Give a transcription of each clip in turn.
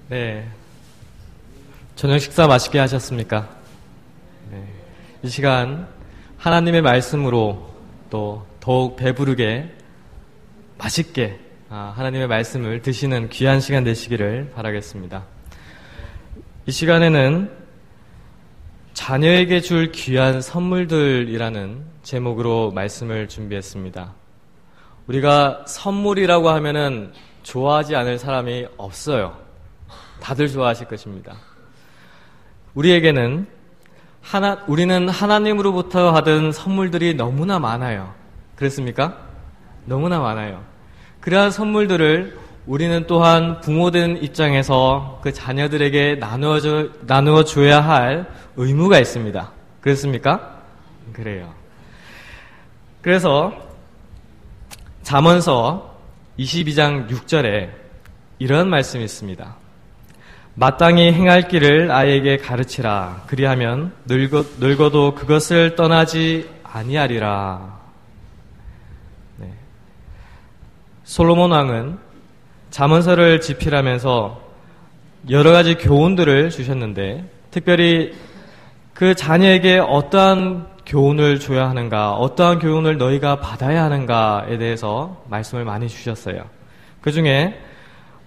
네. 저녁 식사 맛있게 하셨습니까? 네. 이 시간 하나님의 말씀으로 또 더욱 배부르게 맛있게 하나님의 말씀을 드시는 귀한 시간 되시기를 바라겠습니다. 이 시간에는 자녀에게 줄 귀한 선물들이라는 제목으로 말씀을 준비했습니다. 우리가 선물이라고 하면은 좋아하지 않을 사람이 없어요. 다들 좋아하실 것입니다. 우리에게는 우리는 하나님으로부터 받은 선물들이 너무나 많아요. 그렇습니까? 너무나 많아요. 그러한 선물들을 우리는 또한 부모된 입장에서 그 자녀들에게 나누어 줘야 할 의무가 있습니다. 그렇습니까? 그래요. 그래서 잠언서 22장 6절에 이런 말씀이 있습니다. 마땅히 행할 길을 아이에게 가르치라. 그리하면 늙어도 그것을 떠나지 아니하리라. 네. 솔로몬 왕은 잠언서를 집필하면서 여러 가지 교훈들을 주셨는데, 특별히 그 자녀에게 어떠한 교훈을 줘야 하는가, 어떠한 교훈을 너희가 받아야 하는가에 대해서 말씀을 많이 주셨어요. 그 중에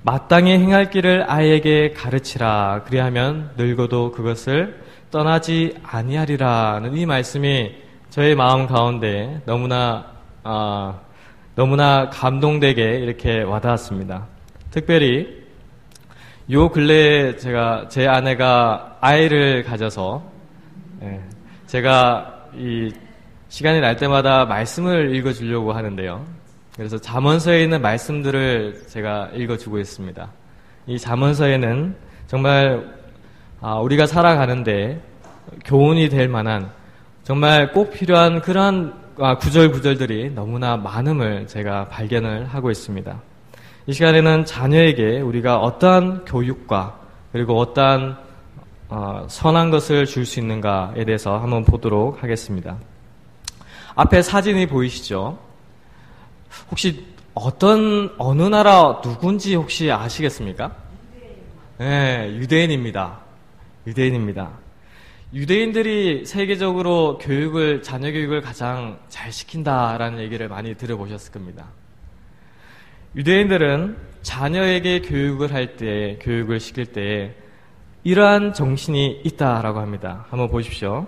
마땅히 행할 길을 아이에게 가르치라. 그리하면 늙어도 그것을 떠나지 아니하리라는 이 말씀이 저의 마음 가운데 너무나 감동되게 이렇게 와닿았습니다. 특별히 요 근래에 제 아내가 아이를 가져서 제가 이 시간이 날 때마다 말씀을 읽어주려고 하는데요. 그래서 잠언서에 있는 말씀들을 제가 읽어주고 있습니다. 이 잠언서에는 정말 우리가 살아가는데 교훈이 될 만한 정말 꼭 필요한 그러한 구절들이 너무나 많음을 제가 발견을 하고 있습니다. 이 시간에는 자녀에게 우리가 어떠한 교육과 그리고 어떠한 선한 것을 줄 수 있는가에 대해서 한번 보도록 하겠습니다. 앞에 사진이 보이시죠? 혹시 어느 나라 누군지 혹시 아시겠습니까? 네, 유대인입니다. 유대인들이 세계적으로 자녀 교육을 가장 잘 시킨다라는 얘기를 많이 들어보셨을 겁니다. 유대인들은 자녀에게 교육을 시킬 때 이러한 정신이 있다라고 합니다. 한번 보십시오.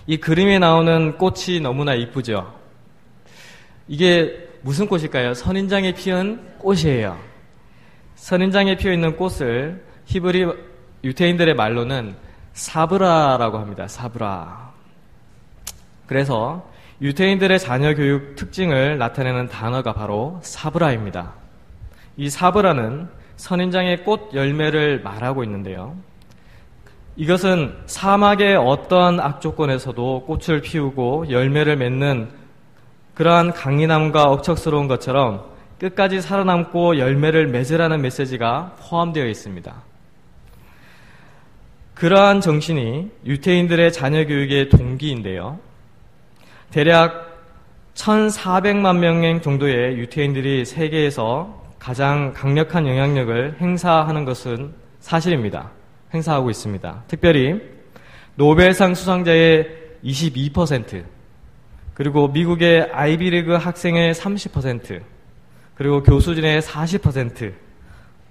이 그림에 나오는 꽃이 너무나 이쁘죠? 이게 무슨 꽃일까요? 선인장에 피은 꽃이에요. 선인장에 피어 있는 꽃을 유대인들의 말로는 사브라라고 합니다. 사브라. 그래서 유대인들의 자녀 교육 특징을 나타내는 단어가 바로 사브라입니다. 이 사브라는 선인장의 꽃 열매를 말하고 있는데요. 이것은 사막의 어떠한 악조건에서도 꽃을 피우고 열매를 맺는 그러한 강인함과 억척스러운 것처럼 끝까지 살아남고 열매를 맺으라는 메시지가 포함되어 있습니다. 그러한 정신이 유대인들의 자녀 교육의 동기인데요. 대략 1,400만 명 정도의 유대인들이 세계에서 가장 강력한 영향력을 행사하는 것은 사실입니다. 행사하고 있습니다. 특별히 노벨상 수상자의 22%, 그리고 미국의 아이비리그 학생의 30%, 그리고 교수진의 40%,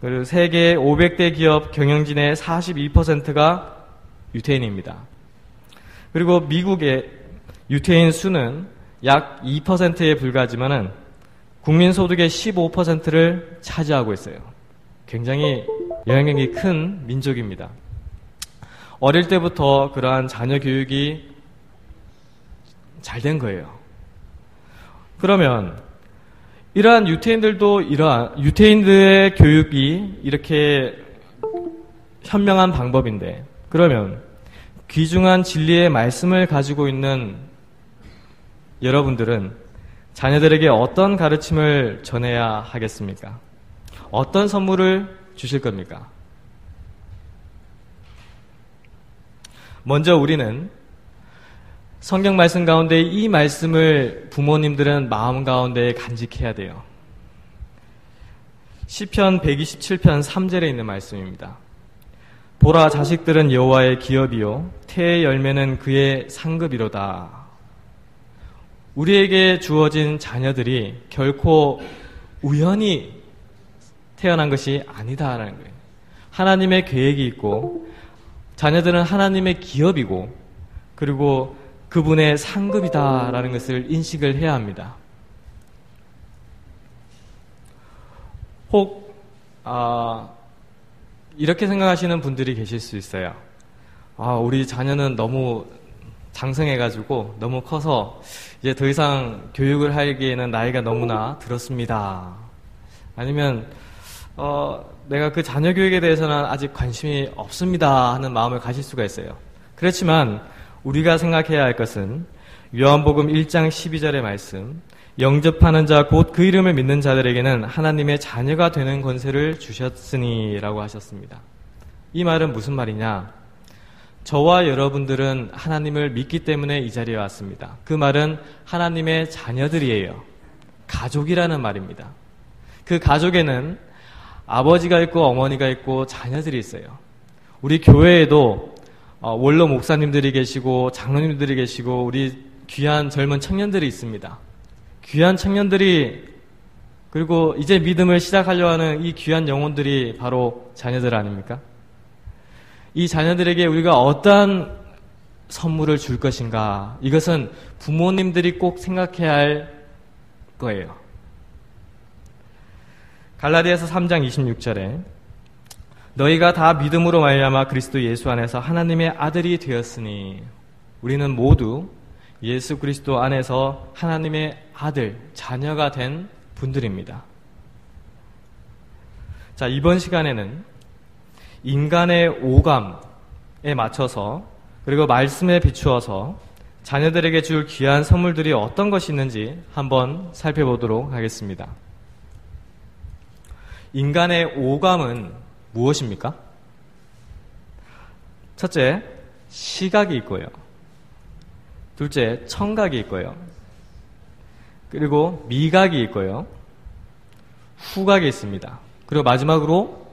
그리고 세계 500대 기업 경영진의 42%가 유태인입니다. 그리고 미국의 유태인 수는 약 2%에 불과하지만은 국민소득의 15%를 차지하고 있어요. 굉장히 영향력이 큰 민족입니다. 어릴 때부터 그러한 자녀 교육이 잘 된 거예요. 그러면 이러한 유대인들의 교육이 이렇게 현명한 방법인데, 그러면 귀중한 진리의 말씀을 가지고 있는 여러분들은 자녀들에게 어떤 가르침을 전해야 하겠습니까? 어떤 선물을 주실 겁니까? 먼저 우리는 성경 말씀 가운데 이 말씀을 부모님들은 마음 가운데 간직해야 돼요. 시편 127편 3절에 있는 말씀입니다. 보라, 자식들은 여호와의 기업이요 태의 열매는 그의 상급이로다. 우리에게 주어진 자녀들이 결코 우연히 태어난 것이 아니다라는 거예요. 하나님의 계획이 있고 자녀들은 하나님의 기업이고 그리고 그분의 상급이다라는 것을 인식을 해야 합니다. 혹 이렇게 생각하시는 분들이 계실 수 있어요. 우리 자녀는 너무 장성해가지고 너무 커서 이제 더 이상 교육을 하기에는 나이가 너무나 들었습니다. 아니면 내가 그 자녀 교육에 대해서는 아직 관심이 없습니다 하는 마음을 가질 수가 있어요. 그렇지만 우리가 생각해야 할 것은 요한복음 1장 12절의 말씀, 영접하는 자 곧 그 이름을 믿는 자들에게는 하나님의 자녀가 되는 권세를 주셨으니 라고 하셨습니다. 이 말은 무슨 말이냐? 저와 여러분들은 하나님을 믿기 때문에 이 자리에 왔습니다. 그 말은 하나님의 자녀들이에요. 가족이라는 말입니다. 그 가족에는 아버지가 있고 어머니가 있고 자녀들이 있어요. 우리 교회에도 원로 목사님들이 계시고 장로님들이 계시고 우리 귀한 젊은 청년들이 있습니다. 귀한 청년들이 그리고 이제 믿음을 시작하려 하는 이 귀한 영혼들이 바로 자녀들 아닙니까? 이 자녀들에게 우리가 어떠한 선물을 줄 것인가, 이것은 부모님들이 꼭 생각해야 할 거예요. 갈라디아서 3장 26절에 너희가 다 믿음으로 말미암아 그리스도 예수 안에서 하나님의 아들이 되었으니, 우리는 모두 예수 그리스도 안에서 하나님의 아들, 자녀가 된 분들입니다. 자, 이번 시간에는 인간의 오감에 맞춰서 그리고 말씀에 비추어서 자녀들에게 줄 귀한 선물들이 어떤 것이 있는지 한번 살펴보도록 하겠습니다. 인간의 오감은 무엇입니까? 첫째, 시각이 있고요. 둘째, 청각이 있고요. 그리고 미각이 있고요. 후각이 있습니다. 그리고 마지막으로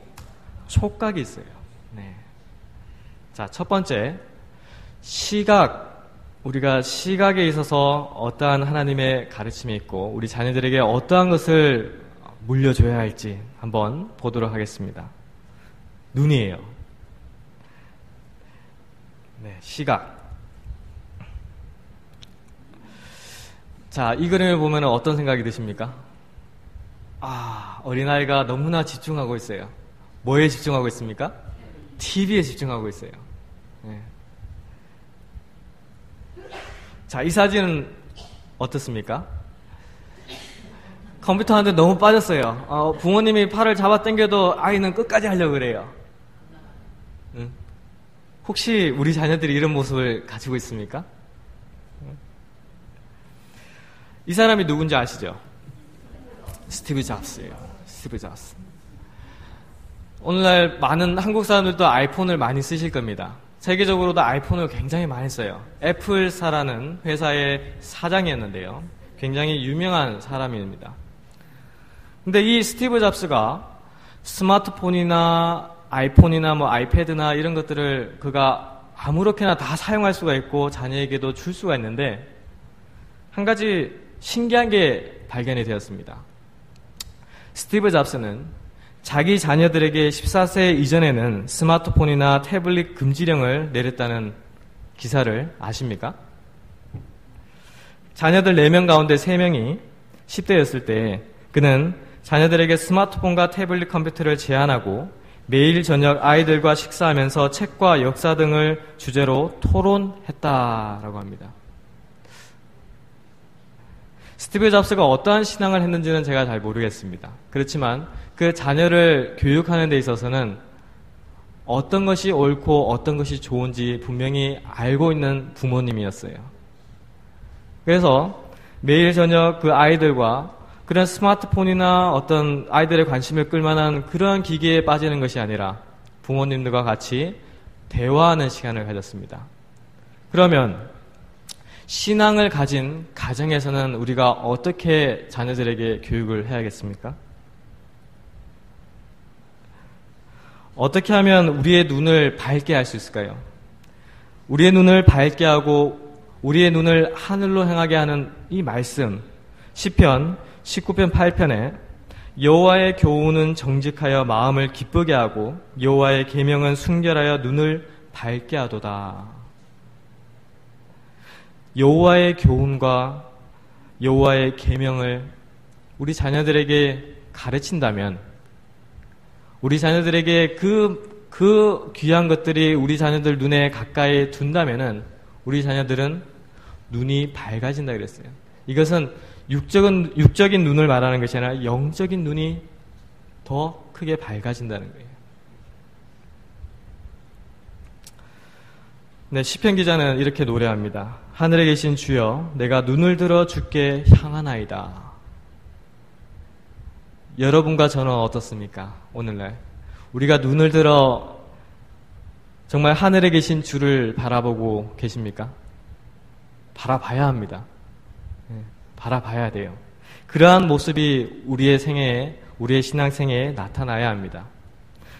촉각이 있어요. 네. 자, 첫 번째, 시각. 우리가 시각에 있어서 어떠한 하나님의 가르침이 있고 우리 자녀들에게 어떠한 것을 물려줘야 할지 한번 보도록 하겠습니다. 눈이에요. 네, 시각. 자, 이 그림을 보면 어떤 생각이 드십니까? 어린아이가 너무나 집중하고 있어요. 뭐에 집중하고 있습니까? TV에 집중하고 있어요. 네. 자, 이 사진은 어떻습니까? 컴퓨터 하는데 너무 빠졌어요. 부모님이 팔을 잡아 당겨도 아이는 끝까지 하려고 그래요. 혹시 우리 자녀들이 이런 모습을 가지고 있습니까? 이 사람이 누군지 아시죠? 스티브 잡스예요. 스티브 잡스. 오늘날 많은 한국 사람들도 아이폰을 많이 쓰실 겁니다. 세계적으로도 아이폰을 굉장히 많이 써요. 애플사라는 회사의 사장이었는데요. 굉장히 유명한 사람입니다. 근데 이 스티브 잡스가 스마트폰이나 아이폰이나 아이패드나 이런 것들을 그가 아무렇게나 다 사용할 수가 있고 자녀에게도 줄 수가 있는데, 한 가지 신기한 게 발견이 되었습니다. 스티브 잡스는 자기 자녀들에게 14세 이전에는 스마트폰이나 태블릿 금지령을 내렸다는 기사를 아십니까? 자녀들 4명 가운데 3명이 10대였을 때 그는 자녀들에게 스마트폰과 태블릿 컴퓨터를 제한하고 매일 저녁 아이들과 식사하면서 책과 역사 등을 주제로 토론했다라고 합니다. 스티브 잡스가 어떠한 신앙을 했는지는 제가 잘 모르겠습니다. 그렇지만 그 자녀를 교육하는 데 있어서는 어떤 것이 옳고 어떤 것이 좋은지 분명히 알고 있는 부모님이었어요. 그래서 매일 저녁 그 아이들과 그런 스마트폰이나 어떤 아이들의 관심을 끌만한 그러한 기기에 빠지는 것이 아니라 부모님들과 같이 대화하는 시간을 가졌습니다. 그러면 신앙을 가진 가정에서는 우리가 어떻게 자녀들에게 교육을 해야겠습니까? 어떻게 하면 우리의 눈을 밝게 할 수 있을까요? 우리의 눈을 밝게 하고 우리의 눈을 하늘로 향하게 하는 이 말씀, 시편 19편 8편에 여호와의 교훈은 정직하여 마음을 기쁘게 하고 여호와의 계명은 순결하여 눈을 밝게 하도다. 여호와의 교훈과 여호와의 계명을 우리 자녀들에게 가르친다면, 우리 자녀들에게 그 귀한 것들이 우리 자녀들 눈에 가까이 둔다면은 우리 자녀들은 눈이 밝아진다 그랬어요. 이것은 육적인 눈을 말하는 것이 아니라 영적인 눈이 더 크게 밝아진다는 거예요. 네, 시편 기자는 이렇게 노래합니다. 하늘에 계신 주여, 내가 눈을 들어 주께 향하나이다. 여러분과 저는 어떻습니까? 오늘날 우리가 눈을 들어 정말 하늘에 계신 주를 바라보고 계십니까? 바라봐야 합니다. 바라봐야 돼요. 그러한 모습이 우리의 생애에, 우리의 신앙생애에 나타나야 합니다.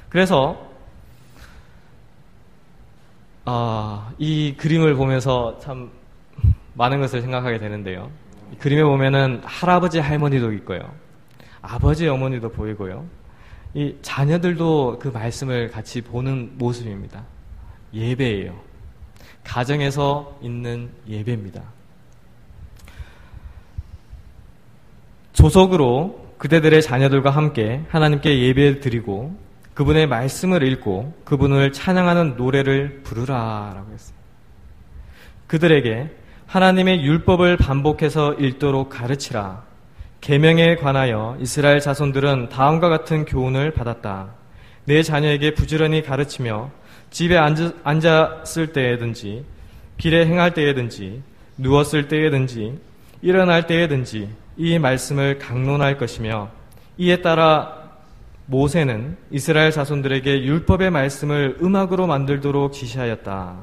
그래서 이 그림을 보면서 참 많은 것을 생각하게 되는데요. 이 그림에 보면은 할아버지 할머니도 있고요, 아버지 어머니도 보이고요, 이 자녀들도 그 말씀을 같이 보는 모습입니다. 예배예요. 가정에서 있는 예배입니다. 조석으로 그대들의 자녀들과 함께 하나님께 예배 드리고 그분의 말씀을 읽고 그분을 찬양하는 노래를 부르라라고 했어요. 그들에게 하나님의 율법을 반복해서 읽도록 가르치라. 계명에 관하여 이스라엘 자손들은 다음과 같은 교훈을 받았다. 내 자녀에게 부지런히 가르치며 집에 앉았을 때에든지 길에 행할 때에든지 누웠을 때에든지 일어날 때에든지 이 말씀을 강론할 것이며 이에 따라 모세는 이스라엘 자손들에게 율법의 말씀을 음악으로 만들도록 지시하였다.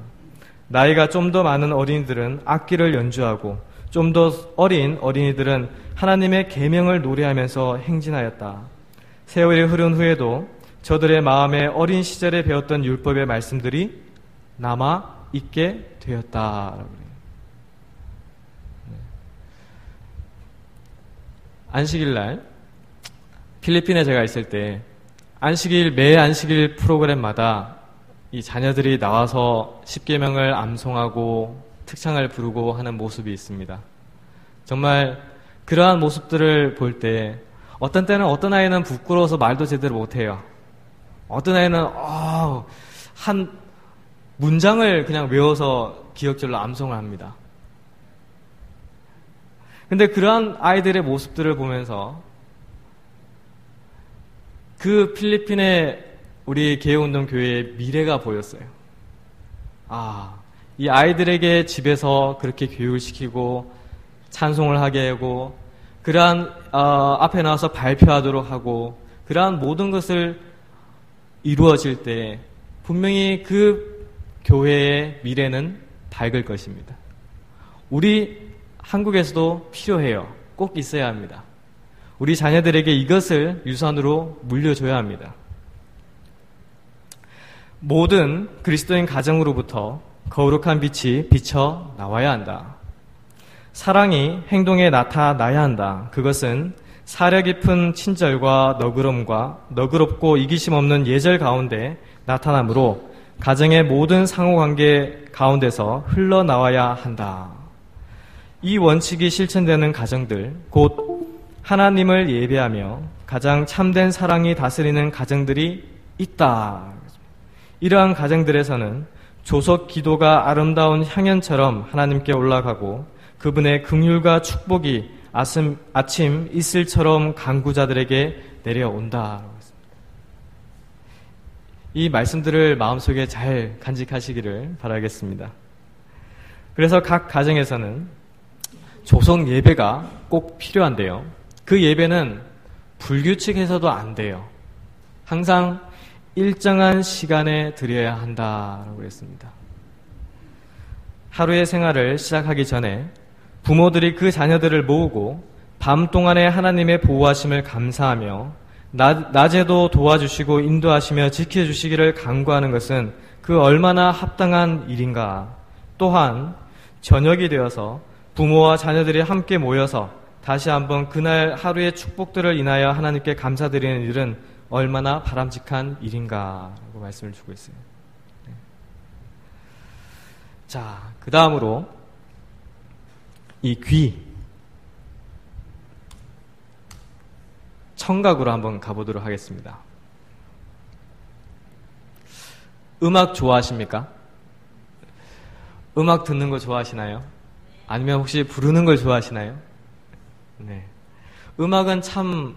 나이가 좀 더 많은 어린이들은 악기를 연주하고 좀 더 어린 어린이들은 하나님의 계명을 노래하면서 행진하였다. 세월이 흐른 후에도 저들의 마음에 어린 시절에 배웠던 율법의 말씀들이 남아 있게 되었다. 안식일 날 필리핀에 제가 있을 때 매 안식일 프로그램마다 이 자녀들이 나와서 십계명을 암송하고 특창을 부르고 하는 모습이 있습니다. 정말 그러한 모습들을 볼 때 어떤 때는 어떤 아이는 부끄러워서 말도 제대로 못해요. 어떤 아이는 한 문장을 그냥 외워서 기억절로 암송을 합니다. 근데 그러한 아이들의 모습들을 보면서 그 필리핀의 우리 개혁운동교회의 미래가 보였어요. 이 아이들에게 집에서 그렇게 교육을 시키고 찬송을 하게 하고 그러한 앞에 나와서 발표하도록 하고 그러한 모든 것을 이루어질 때 분명히 그 교회의 미래는 밝을 것입니다. 우리 한국에서도 필요해요. 꼭 있어야 합니다. 우리 자녀들에게 이것을 유산으로 물려줘야 합니다. 모든 그리스도인 가정으로부터 거룩한 빛이 비쳐 나와야 한다. 사랑이 행동에 나타나야 한다. 그것은 사려 깊은 친절과 너그럽고 이기심 없는 예절 가운데 나타나므로 가정의 모든 상호관계 가운데서 흘러나와야 한다. 이 원칙이 실천되는 가정들, 곧 하나님을 예배하며 가장 참된 사랑이 다스리는 가정들이 있다. 이러한 가정들에서는 조석 기도가 아름다운 향연처럼 하나님께 올라가고 그분의 긍휼과 축복이 아침 이슬처럼 간구자들에게 내려온다. 이 말씀들을 마음속에 잘 간직하시기를 바라겠습니다. 그래서 각 가정에서는 조석 예배가 꼭 필요한데요. 그 예배는 불규칙해서도 안 돼요. 항상 일정한 시간에 드려야 한다라고 했습니다. 하루의 생활을 시작하기 전에 부모들이 그 자녀들을 모으고 밤 동안에 하나님의 보호하심을 감사하며 낮에도 도와주시고 인도하시며 지켜주시기를 간구하는 것은 그 얼마나 합당한 일인가. 또한 저녁이 되어서 부모와 자녀들이 함께 모여서 다시 한번 그날 하루의 축복들을 인하여 하나님께 감사드리는 일은 얼마나 바람직한 일인가 라고 말씀을 주고 있어요. 자, 그 다음으로 이 귀, 청각으로 한번 가보도록 하겠습니다. 음악 좋아하십니까? 음악 듣는 거 좋아하시나요? 아니면 혹시 부르는 걸 좋아하시나요? 네. 음악은 참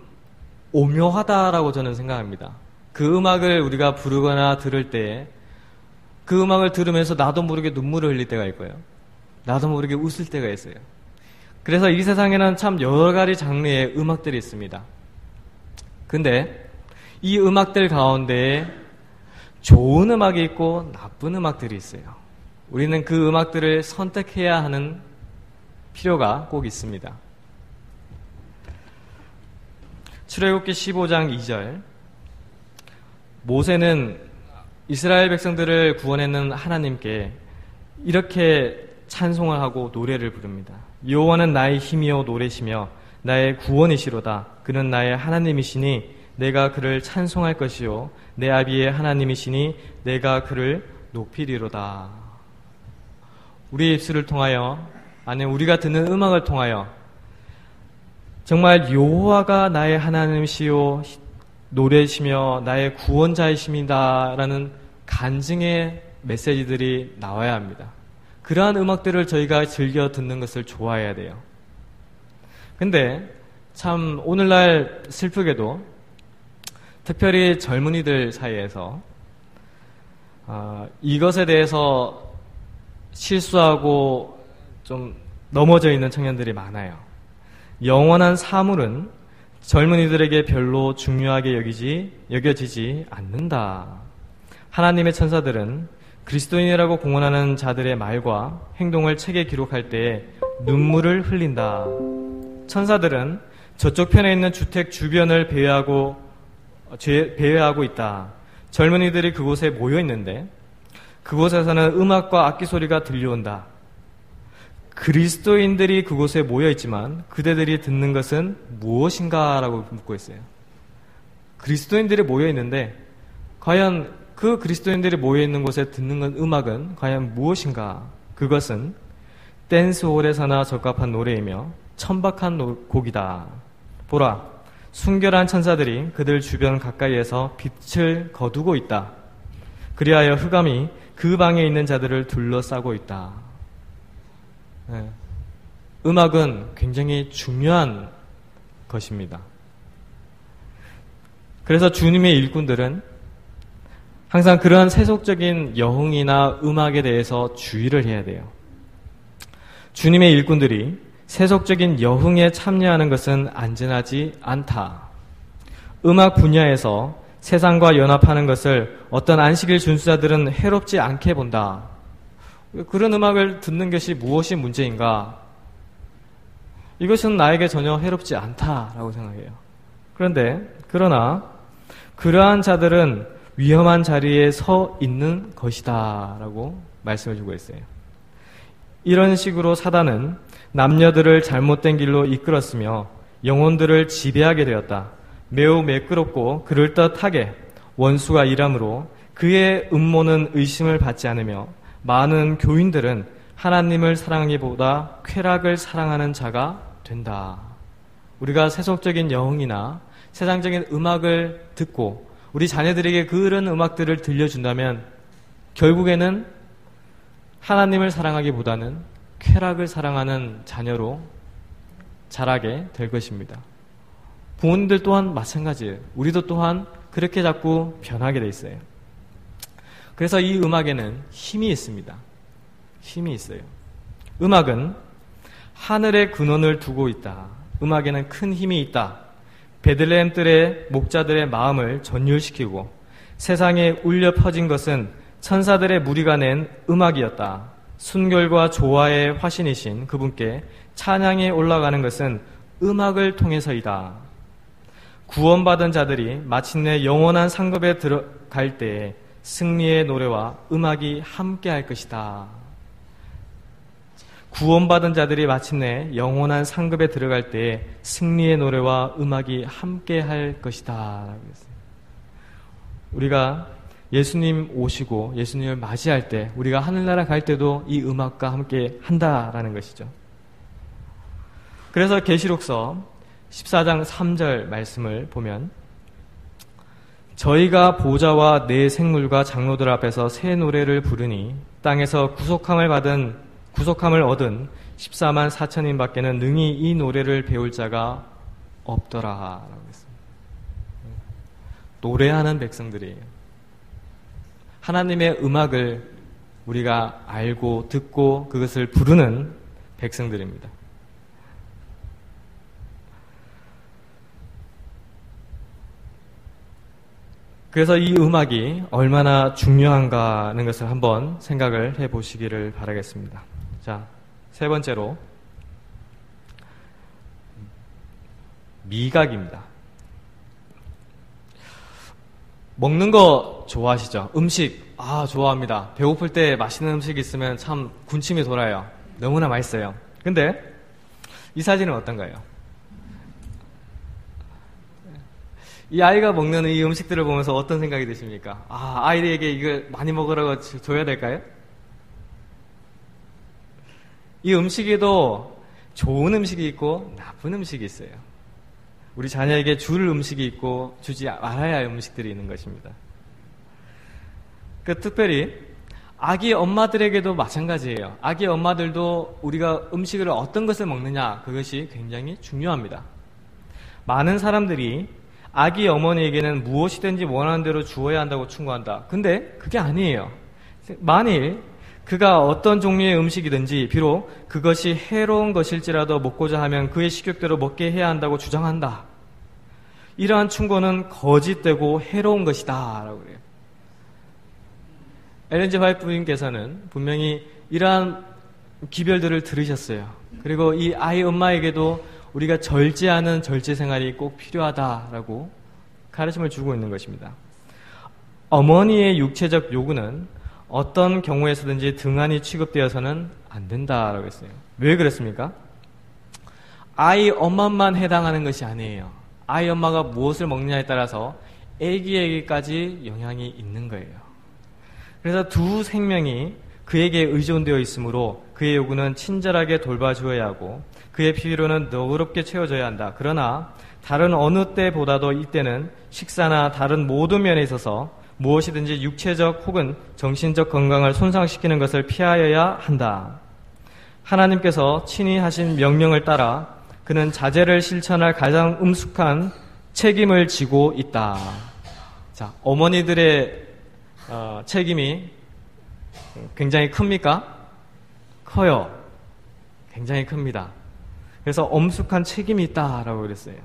오묘하다라고 저는 생각합니다. 그 음악을 우리가 부르거나 들을 때 그 음악을 들으면서 나도 모르게 눈물을 흘릴 때가 있고요. 나도 모르게 웃을 때가 있어요. 그래서 이 세상에는 참 여러 가지 장르의 음악들이 있습니다. 근데 이 음악들 가운데 좋은 음악이 있고 나쁜 음악들이 있어요. 우리는 그 음악들을 선택해야 하는 필요가 꼭 있습니다. 출애굽기 15장 2절, 모세는 이스라엘 백성들을 구원했는 하나님께 이렇게 찬송을 하고 노래를 부릅니다. 여호와는 나의 힘이요 노래시며 나의 구원이시로다. 그는 나의 하나님이시니 내가 그를 찬송할 것이요 내 아비의 하나님이시니 내가 그를 높이리로다. 우리의 입술을 통하여, 아니면 우리가 듣는 음악을 통하여 정말 여호와가 나의 하나님이시요 노래시며 나의 구원자이십니다라는 간증의 메시지들이 나와야 합니다. 그러한 음악들을 저희가 즐겨 듣는 것을 좋아해야 돼요. 근데 참 오늘날 슬프게도 특별히 젊은이들 사이에서 이것에 대해서 실수하고 좀 넘어져 있는 청년들이 많아요. 영원한 사물은 젊은이들에게 별로 중요하게 여겨지지 않는다. 하나님의 천사들은 그리스도인이라고 공언하는 자들의 말과 행동을 책에 기록할 때 눈물을 흘린다. 천사들은 저쪽 편에 있는 주택 주변을 배회하고 있다. 젊은이들이 그곳에 모여 있는데 그곳에서는 음악과 악기 소리가 들려온다. 그리스도인들이 그곳에 모여 있지만 그대들이 듣는 것은 무엇인가? 라고 묻고 있어요. 그리스도인들이 모여 있는데 과연 그 그리스도인들이 모여 있는 곳에 듣는 음악은 과연 무엇인가? 그것은 댄스홀에서나 적합한 노래이며 천박한 곡이다. 보라, 순결한 천사들이 그들 주변 가까이에서 빛을 거두고 있다. 그리하여 흑암이 그 방에 있는 자들을 둘러싸고 있다. 네. 음악은 굉장히 중요한 것입니다. 그래서 주님의 일꾼들은 항상 그러한 세속적인 여흥이나 음악에 대해서 주의를 해야 돼요. 주님의 일꾼들이 세속적인 여흥에 참여하는 것은 안전하지 않다. 음악 분야에서 세상과 연합하는 것을 어떤 안식일 준수자들은 해롭지 않게 본다. 그런 음악을 듣는 것이 무엇이 문제인가? 이것은 나에게 전혀 해롭지 않다라고 생각해요. 그러나 그러한 자들은 위험한 자리에 서 있는 것이다 라고 말씀을 주고 있어요. 이런 식으로 사단은 남녀들을 잘못된 길로 이끌었으며 영혼들을 지배하게 되었다. 매우 매끄럽고 그럴듯하게 원수가 일함으로 그의 음모는 의심을 받지 않으며 많은 교인들은 하나님을 사랑하기보다 쾌락을 사랑하는 자가 된다. 우리가 세속적인 여흥이나 세상적인 음악을 듣고 우리 자녀들에게 그런 음악들을 들려준다면 결국에는 하나님을 사랑하기보다는 쾌락을 사랑하는 자녀로 자라게 될 것입니다. 부모님들 또한 마찬가지예요. 우리도 또한 그렇게 자꾸 변하게 돼 있어요. 그래서 이 음악에는 힘이 있습니다. 힘이 있어요. 음악은 하늘의 근원을 두고 있다. 음악에는 큰 힘이 있다. 베들레헴 뜰의 목자들의 마음을 전율시키고 세상에 울려 퍼진 것은 천사들의 무리가 낸 음악이었다. 순결과 조화의 화신이신 그분께 찬양에 올라가는 것은 음악을 통해서이다. 구원받은 자들이 마침내 영원한 상급에 들어갈 때에 승리의 노래와 음악이 함께 할 것이다. 구원받은 자들이 마침내 영원한 상급에 들어갈 때에 승리의 노래와 음악이 함께 할 것이다. 우리가 예수님 오시고 예수님을 맞이할 때, 우리가 하늘나라 갈 때도 이 음악과 함께 한다라는 것이죠. 그래서 계시록서 14장 3절 말씀을 보면, 저희가 보좌와 네 생물과 장로들 앞에서 새 노래를 부르니 땅에서 구속함을 얻은 14만 4천인 밖에는 능히 이 노래를 배울 자가 없더라 라고 했습니다. 노래하는 백성들이에요. 하나님의 음악을 우리가 알고 듣고 그것을 부르는 백성들입니다. 그래서 이 음악이 얼마나 중요한가 하는 것을 한번 생각을 해보시기를 바라겠습니다. 자, 세 번째로 미각입니다. 먹는 거 좋아하시죠? 음식, 좋아합니다. 배고플 때 맛있는 음식이 있으면 참 군침이 돌아요. 너무나 맛있어요. 근데 이 사진은 어떤가요? 이 아이가 먹는 이 음식들을 보면서 어떤 생각이 드십니까? 아이에게 이걸 많이 먹으라고 줘야 될까요? 이 음식에도 좋은 음식이 있고 나쁜 음식이 있어요. 우리 자녀에게 줄 음식이 있고 주지 말아야 할 음식들이 있는 것입니다. 특별히 아기 엄마들에게도 마찬가지예요. 아기 엄마들도 우리가 음식을 어떤 것을 먹느냐, 그것이 굉장히 중요합니다. 많은 사람들이 아기 어머니에게는 무엇이든지 원하는 대로 주어야 한다고 충고한다. 근데 그게 아니에요. 만일 그가 어떤 종류의 음식이든지 비록 그것이 해로운 것일지라도 먹고자 하면 그의 식욕대로 먹게 해야 한다고 주장한다. 이러한 충고는 거짓되고 해로운 것이다 라고 그래요. 엘렌 G. 화이트 부인께서는 분명히 이러한 기별들을 들으셨어요. 그리고 이 아이 엄마에게도 우리가 절제하는 절제 생활이 꼭 필요하다라고 가르침을 주고 있는 것입니다. 어머니의 육체적 요구는 어떤 경우에서든지 등한히 취급되어서는 안 된다라고 했어요. 왜 그랬습니까? 아이 엄마만 해당하는 것이 아니에요. 아이 엄마가 무엇을 먹느냐에 따라서 아기에게까지 영향이 있는 거예요. 그래서 두 생명이 그에게 의존되어 있으므로 그의 요구는 친절하게 돌봐주어야 하고 그의 필요는 너그럽게 채워져야 한다. 그러나 다른 어느 때보다도 이때는 식사나 다른 모든 면에 있어서 무엇이든지 육체적 혹은 정신적 건강을 손상시키는 것을 피하여야 한다. 하나님께서 친히 하신 명령을 따라 그는 자제를 실천할 가장 엄숙한 책임을 지고 있다. 자, 어머니들의 책임이 굉장히 큽니까? 커요. 굉장히 큽니다. 그래서 엄숙한 책임이 있다라고 그랬어요.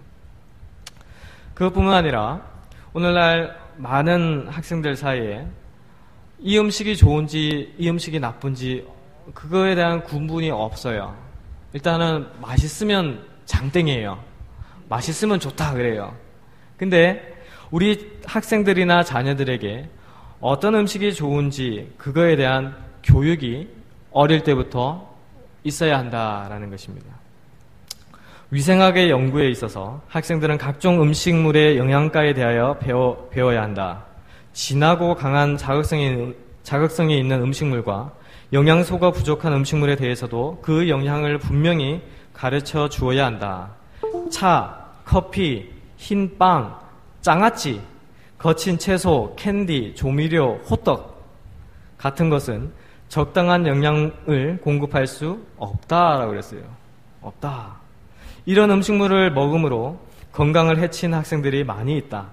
그것뿐만 아니라 오늘날 많은 학생들 사이에 이 음식이 좋은지 이 음식이 나쁜지 그거에 대한 구분이 없어요. 일단은 맛있으면 장땡이에요. 맛있으면 좋다 그래요. 근데 우리 학생들이나 자녀들에게 어떤 음식이 좋은지 그거에 대한 교육이 어릴 때부터 있어야 한다라는 것입니다. 위생학의 연구에 있어서 학생들은 각종 음식물의 영양가에 대하여 배워야 한다. 진하고 강한 자극성이 있는 음식물과 영양소가 부족한 음식물에 대해서도 그 영향을 분명히 가르쳐 주어야 한다. 차, 커피, 흰 빵, 장아찌, 거친 채소, 캔디, 조미료, 호떡 같은 것은 적당한 영양을 공급할 수 없다라고 그랬어요. 없다. 이런 음식물을 먹음으로 건강을 해친 학생들이 많이 있다.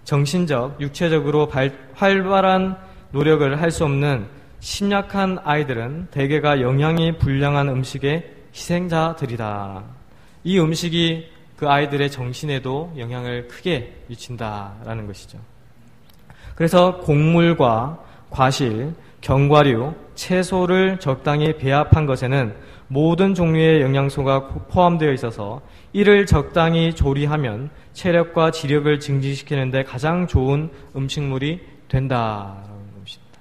정신적, 육체적으로 활발한 노력을 할 수 없는 심약한 아이들은 대개가 영양이 불량한 음식의 희생자들이다. 이 음식이 그 아이들의 정신에도 영향을 크게 미친다라는 것이죠. 그래서 곡물과 과실, 견과류, 채소를 적당히 배합한 것에는 모든 종류의 영양소가 포함되어 있어서 이를 적당히 조리하면 체력과 지력을 증진시키는 데 가장 좋은 음식물이 된다라는 것입니다.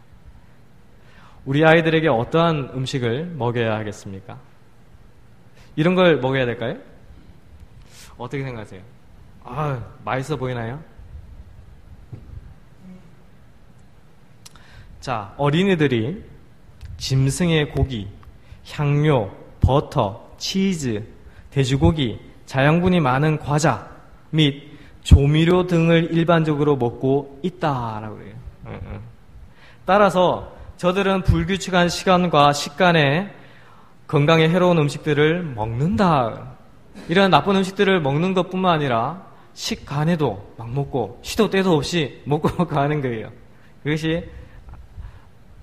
우리 아이들에게 어떠한 음식을 먹여야 하겠습니까? 이런 걸 먹여야 될까요? 어떻게 생각하세요? 맛있어 보이나요? 자, 어린이들이 짐승의 고기, 향료, 버터, 치즈, 돼지고기, 자양분이 많은 과자 및 조미료 등을 일반적으로 먹고 있다라고 해요. 따라서 저들은 불규칙한 시간과 식간에 건강에 해로운 음식들을 먹는다. 이런 나쁜 음식들을 먹는 것뿐만 아니라 식간에도 막 먹고 시도 때도 없이 먹고 가는 거예요. 그것이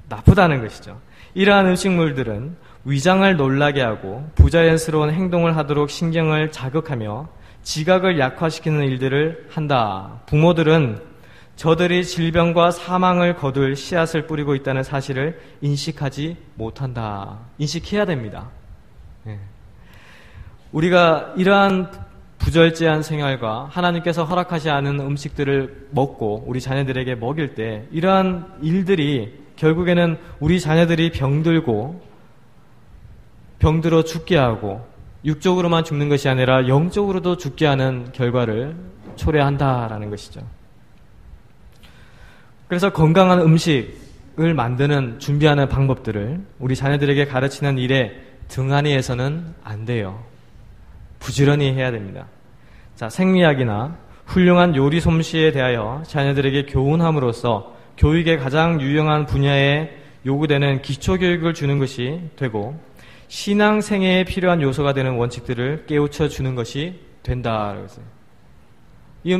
나쁘다는 것이죠. 이러한 음식물들은 위장을 놀라게 하고 부자연스러운 행동을 하도록 신경을 자극하며 지각을 약화시키는 일들을 한다. 부모들은 저들이 질병과 사망을 거둘 씨앗을 뿌리고 있다는 사실을 인식하지 못한다. 인식해야 됩니다. 우리가 이러한 부절제한 생활과 하나님께서 허락하지 않은 음식들을 먹고 우리 자녀들에게 먹일 때 이러한 일들이 결국에는 우리 자녀들이 병들고 병들어 죽게 하고 육적으로만 죽는 것이 아니라 영적으로도 죽게 하는 결과를 초래한다라는 것이죠. 그래서 건강한 음식을 준비하는 방법들을 우리 자녀들에게 가르치는 일에 등한히 해서는 안 돼요. 부지런히 해야 됩니다. 자, 생리학이나 훌륭한 요리 솜씨에 대하여 자녀들에게 교훈함으로써 교육의 가장 유용한 분야에 요구되는 기초교육을 주는 것이 되고 신앙생애에 필요한 요소가 되는 원칙들을 깨우쳐 주는 것이 된다라고 했어요. 이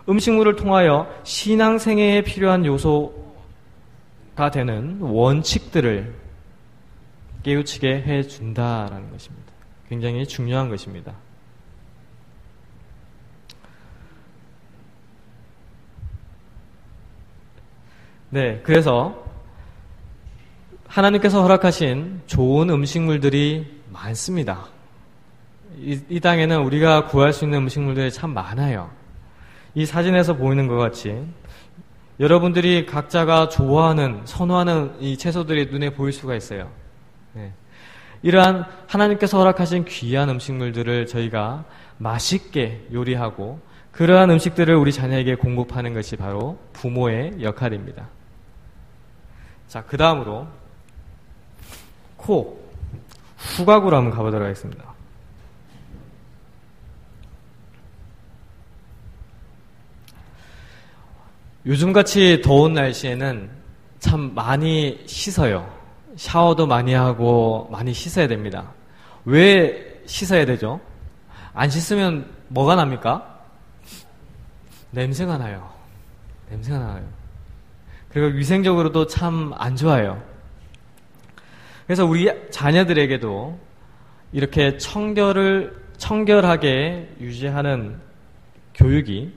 음식물을 통하여 신앙생애에 필요한 요소가 되는 원칙들을 깨우치게 해준다라는 것입니다. 굉장히 중요한 것입니다. 네, 그래서 하나님께서 허락하신 좋은 음식물들이 많습니다. 이 땅에는 우리가 구할 수 있는 음식물들이 참 많아요. 이 사진에서 보이는 것 같이 여러분들이 각자가 좋아하는, 선호하는 이 채소들이 눈에 보일 수가 있어요. 네. 이러한 하나님께서 허락하신 귀한 음식물들을 저희가 맛있게 요리하고 그러한 음식들을 우리 자녀에게 공급하는 것이 바로 부모의 역할입니다. 자, 그 다음으로 후각으로 한번 가보도록 하겠습니다. 요즘같이 더운 날씨에는 참 많이 씻어요. 샤워도 많이 하고 많이 씻어야 됩니다. 왜 씻어야 되죠? 안 씻으면 뭐가 납니까? 냄새가 나요. 그리고 위생적으로도 참 안 좋아요. 그래서 우리 자녀들에게도 이렇게 청결하게 유지하는 교육이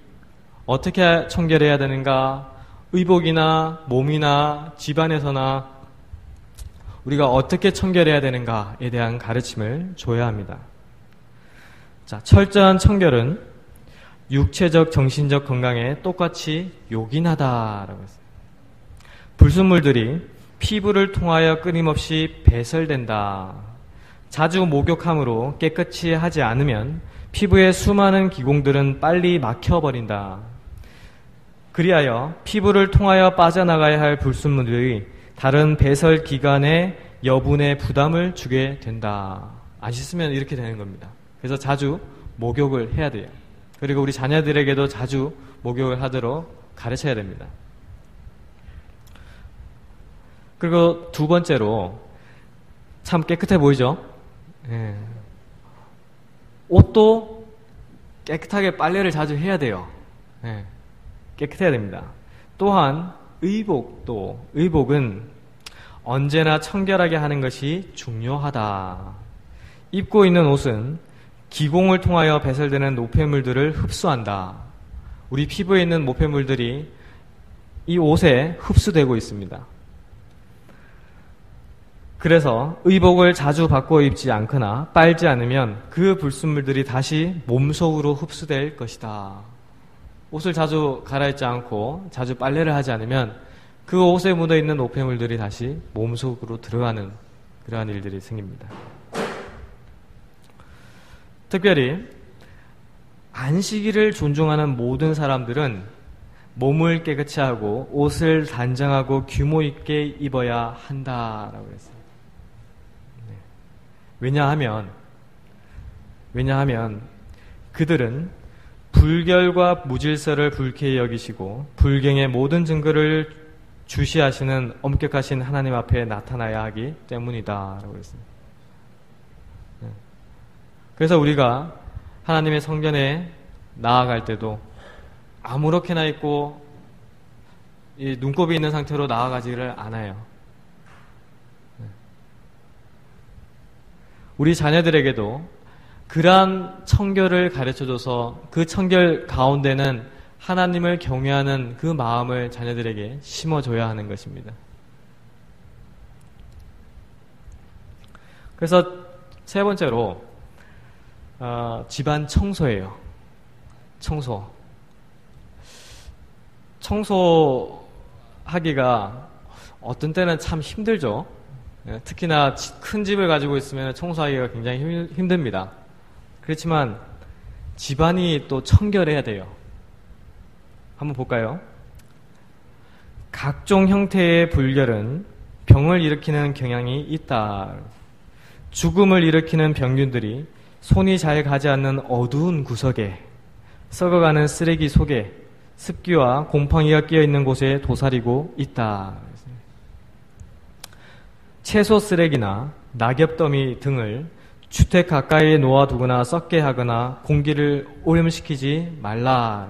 어떻게 청결해야 되는가, 의복이나 몸이나 집안에서나 우리가 어떻게 청결해야 되는가에 대한 가르침을 줘야 합니다. 자, 철저한 청결은 육체적, 정신적 건강에 똑같이 요긴하다라고 했어요. 불순물들이 피부를 통하여 끊임없이 배설된다. 자주 목욕함으로 깨끗이 하지 않으면 피부의 수많은 기공들은 빨리 막혀버린다. 그리하여 피부를 통하여 빠져나가야 할 불순물들이 다른 배설 기관에 여분의 부담을 주게 된다. 안 씻으면 이렇게 되는 겁니다. 그래서 자주 목욕을 해야 돼요. 그리고 우리 자녀들에게도 자주 목욕을 하도록 가르쳐야 됩니다. 그리고 두 번째로 참 깨끗해 보이죠? 예. 옷도 깨끗하게 빨래를 자주 해야 돼요. 예. 깨끗해야 됩니다. 또한 의복은 언제나 청결하게 하는 것이 중요하다. 입고 있는 옷은 기공을 통하여 배설되는 노폐물들을 흡수한다. 우리 피부에 있는 노폐물들이 이 옷에 흡수되고 있습니다. 그래서 의복을 자주 바꿔 입지 않거나 빨지 않으면 그 불순물들이 다시 몸속으로 흡수될 것이다. 옷을 자주 갈아입지 않고 자주 빨래를 하지 않으면 그 옷에 묻어있는 노폐물들이 다시 몸속으로 들어가는 그러한 일들이 생깁니다. 특별히 안식일을 존중하는 모든 사람들은 몸을 깨끗이 하고 옷을 단정하고 규모 있게 입어야 한다라고 했어요. 왜냐하면 그들은 불결과 무질서를 불쾌히 여기시고 불경의 모든 증거를 주시하시는 엄격하신 하나님 앞에 나타나야 하기 때문이다라고 했습니다. 그래서 우리가 하나님의 성전에 나아갈 때도 아무렇게나 입고 이 눈곱이 있는 상태로 나아가지를 않아요. 우리 자녀들에게도 그러한 청결을 가르쳐줘서 그 청결 가운데는 하나님을 경외하는 그 마음을 자녀들에게 심어줘야 하는 것입니다. 그래서 세 번째로 집안 청소예요. 청소하기가 어떤 때는 참 힘들죠. 특히나 큰 집을 가지고 있으면 청소하기가 굉장히 힘듭니다. 그렇지만 집안이 또 청결해야 돼요. 한번 볼까요? 각종 형태의 불결은 병을 일으키는 경향이 있다. 죽음을 일으키는 병균들이 손이 잘 가지 않는 어두운 구석에, 썩어가는 쓰레기 속에, 습기와 곰팡이가 끼어있는 곳에 도사리고 있다. 채소 쓰레기나 낙엽더미 등을 주택 가까이에 놓아두거나 썩게 하거나 공기를 오염시키지 말라.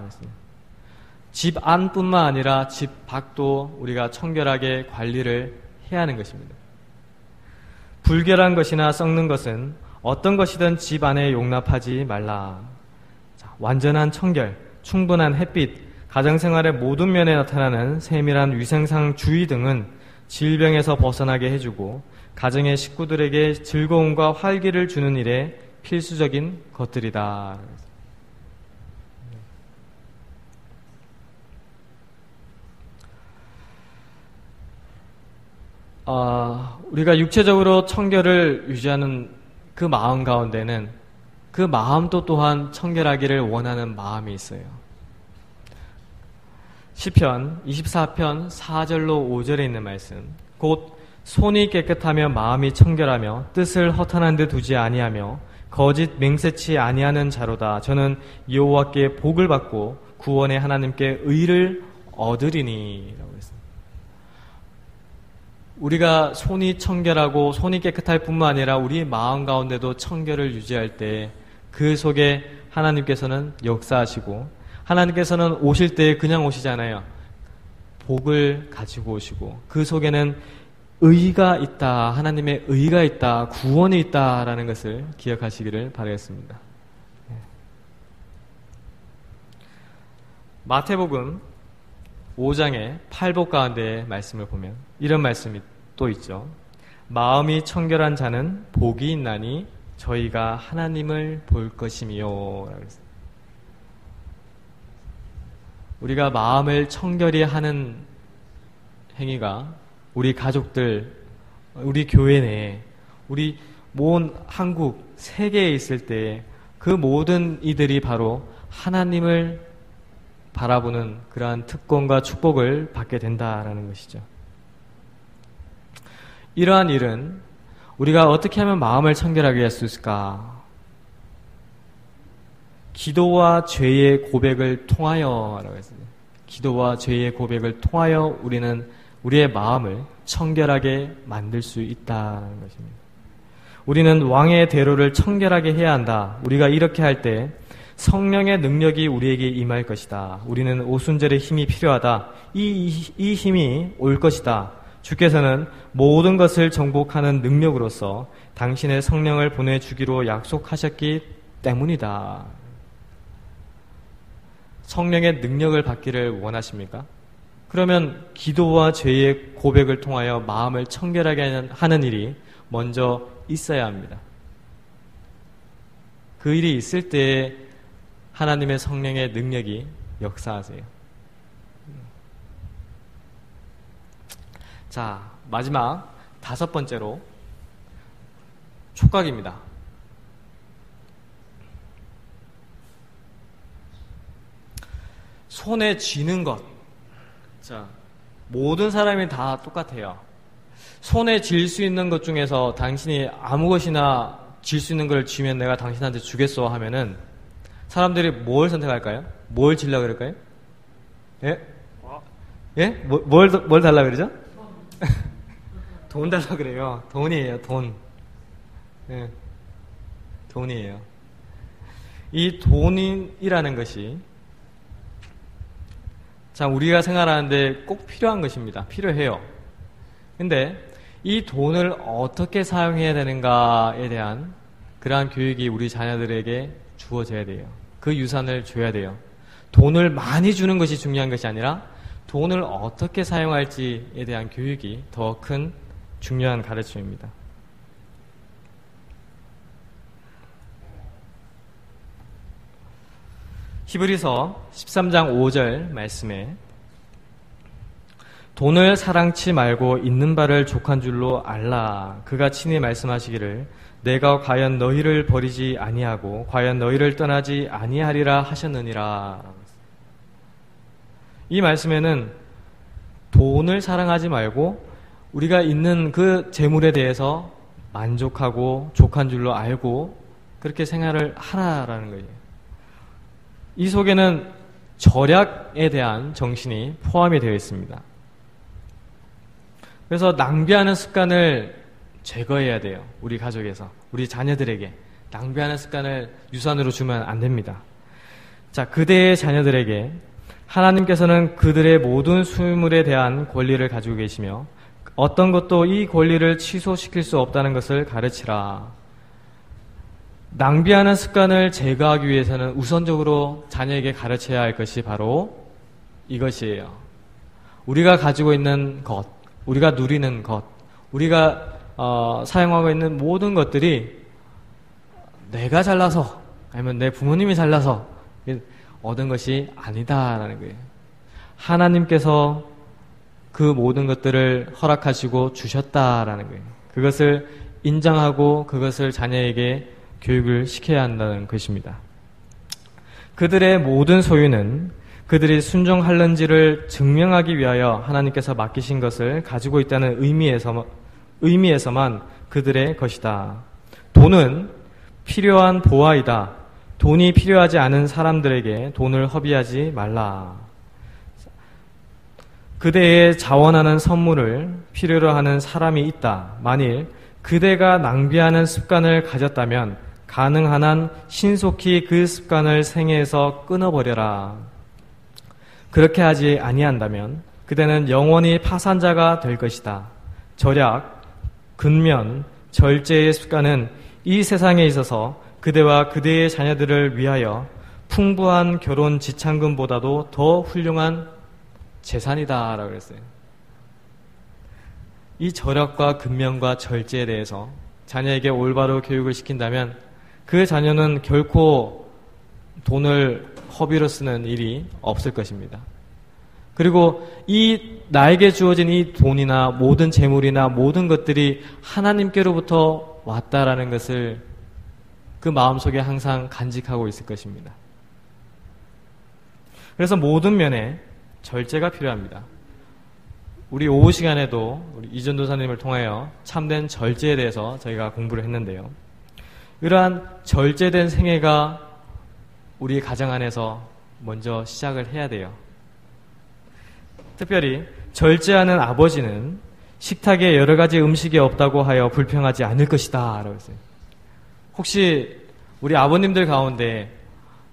집 안뿐만 아니라 집 밖도 우리가 청결하게 관리를 해야 하는 것입니다. 불결한 것이나 썩는 것은 어떤 것이든 집 안에 용납하지 말라. 완전한 청결, 충분한 햇빛, 가정생활의 모든 면에 나타나는 세밀한 위생상 주의 등은 질병에서 벗어나게 해주고 가정의 식구들에게 즐거움과 활기를 주는 일에 필수적인 것들이다. 우리가 육체적으로 청결을 유지하는 그 마음 가운데는 그 마음도 또한 청결하기를 원하는 마음이 있어요. 시편 24편 4절로 5절에 있는 말씀, 곧 손이 깨끗하며 마음이 청결하며 뜻을 허탄한 데 두지 아니하며 거짓 맹세치 아니하는 자로다. 저는 여호와께 복을 받고 구원의 하나님께 의를 얻으리니 라고 했습니다. 우리가 손이 청결하고 손이 깨끗할 뿐만 아니라 우리 마음 가운데도 청결을 유지할 때 그 속에 하나님께서는 역사하시고 하나님께서는 오실 때 그냥 오시지 않아요. 복을 가지고 오시고 그 속에는 의가 있다, 하나님의 의가 있다, 구원이 있다라는 것을 기억하시기를 바라겠습니다. 마태복음 5장의 팔복 가운데의 말씀을 보면 이런 말씀이 또 있죠. 마음이 청결한 자는 복이 있나니 저희가 하나님을 볼 것이미요. 우리가 마음을 청결히 하는 행위가 우리 가족들, 우리 교회 내에, 우리 모든 한국, 세계에 있을 때 그 모든 이들이 바로 하나님을 바라보는 그러한 특권과 축복을 받게 된다라는 것이죠. 이러한 일은 우리가 어떻게 하면 마음을 청결하게 할 수 있을까? 기도와 죄의 고백을 통하여라고 했습니다. 기도와 죄의 고백을 통하여 우리는 우리의 마음을 청결하게 만들 수 있다는 것입니다. 우리는 왕의 대로를 청결하게 해야 한다. 우리가 이렇게 할 때 성령의 능력이 우리에게 임할 것이다. 우리는 오순절의 힘이 필요하다. 이 힘이 올 것이다. 주께서는 모든 것을 정복하는 능력으로서 당신의 성령을 보내주기로 약속하셨기 때문이다. 성령의 능력을 받기를 원하십니까? 그러면 기도와 죄의 고백을 통하여 마음을 청결하게 하는 일이 먼저 있어야 합니다. 그 일이 있을 때 하나님의 성령의 능력이 역사하세요. 자, 마지막 5번째로 촉각입니다. 손에 쥐는 것. 자, 모든 사람이 다 똑같아요. 손에 쥘 수 있는 것 중에서 당신이 아무 것이나 쥘 수 있는 걸 쥐면 내가 당신한테 주겠어 하면은 사람들이 뭘 선택할까요? 뭘 질라 그럴까요? 예? 예? 뭘 달라 그러죠? 돈 달라 그래요. 돈이에요, 돈. 예. 돈이에요. 이 돈이라는 것이 참 우리가 생활하는데 꼭 필요한 것입니다. 필요해요. 근데 이 돈을 어떻게 사용해야 되는가에 대한 그러한 교육이 우리 자녀들에게 주어져야 돼요. 그 유산을 줘야 돼요. 돈을 많이 주는 것이 중요한 것이 아니라 돈을 어떻게 사용할지에 대한 교육이 더 큰 중요한 가르침입니다. 히브리서 13장 5절 말씀에 돈을 사랑치 말고 있는 바를 족한 줄로 알라. 그가 친히 말씀하시기를 내가 과연 너희를 버리지 아니하고 과연 너희를 떠나지 아니하리라 하셨느니라. 이 말씀에는 돈을 사랑하지 말고 우리가 있는 그 재물에 대해서 만족하고 족한 줄로 알고 그렇게 생활을 하라라는 거예요. 이 속에는 절약에 대한 정신이 포함이 되어 있습니다. 그래서 낭비하는 습관을 제거해야 돼요. 우리 가족에서. 우리 자녀들에게. 낭비하는 습관을 유산으로 주면 안 됩니다. 자, 그대의 자녀들에게 하나님께서는 그들의 모든 수물에 대한 권리를 가지고 계시며 어떤 것도 이 권리를 취소시킬 수 없다는 것을 가르치라. 낭비하는 습관을 제거하기 위해서는 우선적으로 자녀에게 가르쳐야 할 것이 바로 이것이에요. 우리가 가지고 있는 것, 우리가 누리는 것, 우리가 사용하고 있는 모든 것들이 내가 잘나서 아니면 내 부모님이 잘나서 얻은 것이 아니다라는 거예요. 하나님께서 그 모든 것들을 허락하시고 주셨다라는 거예요. 그것을 인정하고 그것을 자녀에게 교육을 시켜야 한다는 것입니다. 그들의 모든 소유는 그들이 순종할는지를 증명하기 위하여 하나님께서 맡기신 것을 가지고 있다는 의미에서만 그들의 것이다. 돈은 필요한 보아이다. 돈이 필요하지 않은 사람들에게 돈을 허비하지 말라. 그대의 자원하는 선물을 필요로 하는 사람이 있다. 만일 그대가 낭비하는 습관을 가졌다면 가능한 한 신속히 그 습관을 생애에서 끊어버려라. 그렇게 하지 아니한다면 그대는 영원히 파산자가 될 것이다. 절약, 근면, 절제의 습관은 이 세상에 있어서 그대와 그대의 자녀들을 위하여 풍부한 결혼 지참금보다도 더 훌륭한 재산이다 라고 그랬어요. 이 절약과 근면과 절제에 대해서 자녀에게 올바로 교육을 시킨다면 그 자녀는 결코 돈을 허비로 쓰는 일이 없을 것입니다. 그리고 이 나에게 주어진 이 돈이나 모든 재물이나 모든 것들이 하나님께로부터 왔다라는 것을 그 마음속에 항상 간직하고 있을 것입니다. 그래서 모든 면에 절제가 필요합니다. 우리 오후 시간에도 우리 이전도사님을 통하여 참된 절제에 대해서 저희가 공부를 했는데요. 이러한 절제된 생애가 우리 가정 안에서 먼저 시작을 해야 돼요. 특별히 절제하는 아버지는 식탁에 여러 가지 음식이 없다고 하여 불평하지 않을 것이다 라고 했어요. 혹시 우리 아버님들 가운데